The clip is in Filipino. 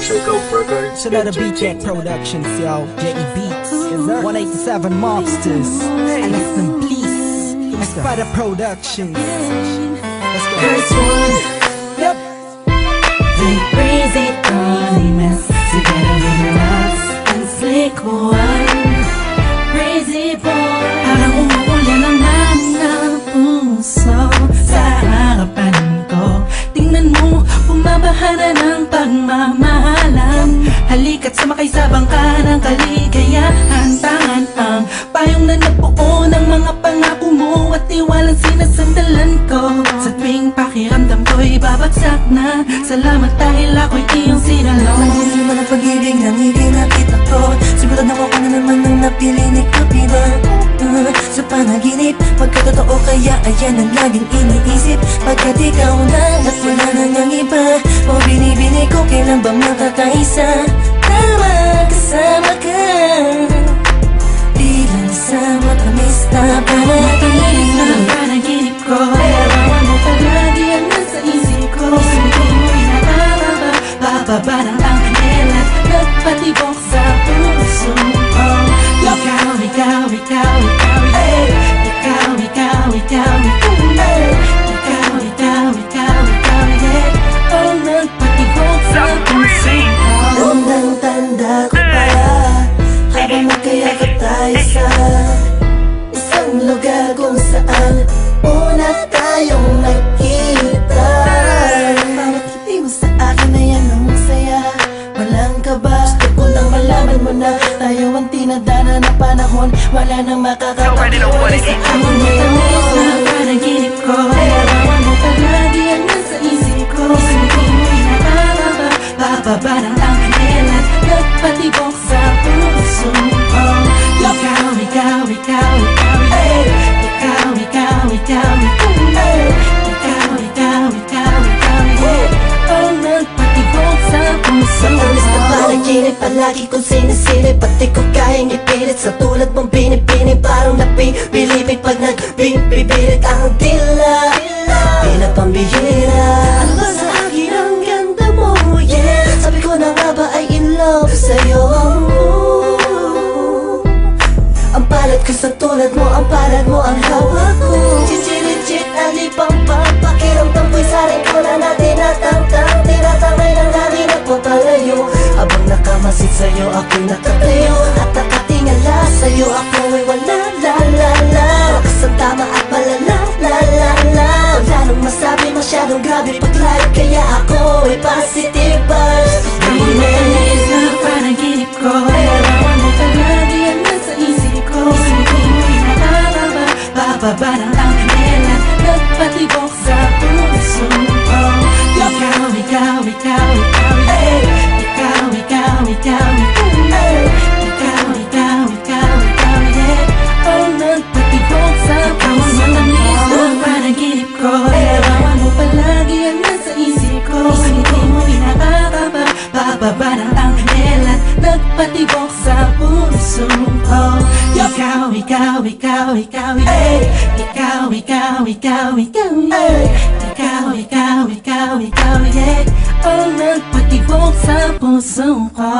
It's another Beat Jack Productions, yo. J.E. Beats, 187 Mobsters, and it's them Please. It's Spider Productions. Let's go. First one. Yep. They crazy on mess together with the rocks and slick one. Crazy boy. Parang umuulan ang ng puso sa harapan ko. Tingnan mo, bumabaha na ng pagmamahalan. Halika't sumakay sa bangka ng kaligayahan. Tangan ang payong na nabuo ng mga pangako mo at tiwalang sinasandalan ko. Sa tuwing pakiramdam ko'y babagsak na, salamat dahil ako'y iyong sinalo. Sa naman ang pag-ibig na hindi nakita ko. Sigurado ako na naman ang napili ni Kapina. Sa panaginip, pagkatotoo kaya ayan ang laging iniisip. Pagkat ikaw na at wala nang ang iba, o binibini ko kailan ba makakaisa. Tama, kasama ka, di lang sa matamis na panaginip na panaginip ko. Larawan mo palagi ang nasa isip ko. Sabihin mo'y nakaraba, bababa ng anghel at nagpatibok sa puso ko. Ikaw, ikaw, ikaw, ikaw, ikaw, ikaw, ikaw, ikaw, ikaw, ikaw, ikaw, ang nagpatibok sa puso ko. Tandang-tanda ko pa habang magkayakap tayo sa isang lugar kung saan una tayong nagkita. Bakit hindi mo sa akin na yan ang saya? Walang kaba, gusto ko lang malaman mo na tayo ang tinadana ng panahon. Wala nang makakapag-iwalay sa akin ngayon. Na panaginip ko, larawan mo palagi ang nasa isip ko. Sabihin mo'y nakaraba, bababa ng anghel at nagpatibok sa puso ko. Ikaw, ikaw, ikaw, ikaw, ikaw, ikaw, ikaw, ikaw, ikaw, ikaw, ang nagpatibok sa puso ko. Matamis na panaginip, palagi kong sinisilip, pati ko kayang ipilit sa tulad mong binibini. Parang napibilipin pag nagbibibilit ang dila, tila pambihira. Ano ba sa akin ang ganda mo, yeah? Sabi ko na nga ba ay in love sa'yo. Ang palad ko sa tulad mo, ang palad mo ang hawak ko. Legit, alipang pampakiramdam ko'y saring ko na natin natangtang. Tinatangay ng langit at papalayo. Habang nakamasid sa'yo, ako'y nakatayo. At nakatingala sa'yo, ako'y wala, la la la. Lakas ang tama at malala, la la la. Wala nang masabi, masyadong grabe paglayo, kaya ako'y positive vibes. Matamis na panaginip ko, larawan mo palagi ang nasa isip ko. Sabihin mo'y nakaraba, bababa ng anghel at nagpatibok sa puso ko. Ikaw, ikaw, ikaw, ikaw, ikaw, ikaw, ikaw, ikaw, ikaw, ikaw, ang nagpatibok sa puso ko. Matamis na panaginip ko, larawan mo palagi ang nasa isip ko. Sabihin mo'y nakaraba, bababa ng anghel at nagpatibok sa puso ko. Ikaw, ikaw, ikaw, ikaw, ikaw, ikaw, ikaw, ikaw, ikaw, ikaw, ikaw, ikaw, ang nagpatibok sa puso ko.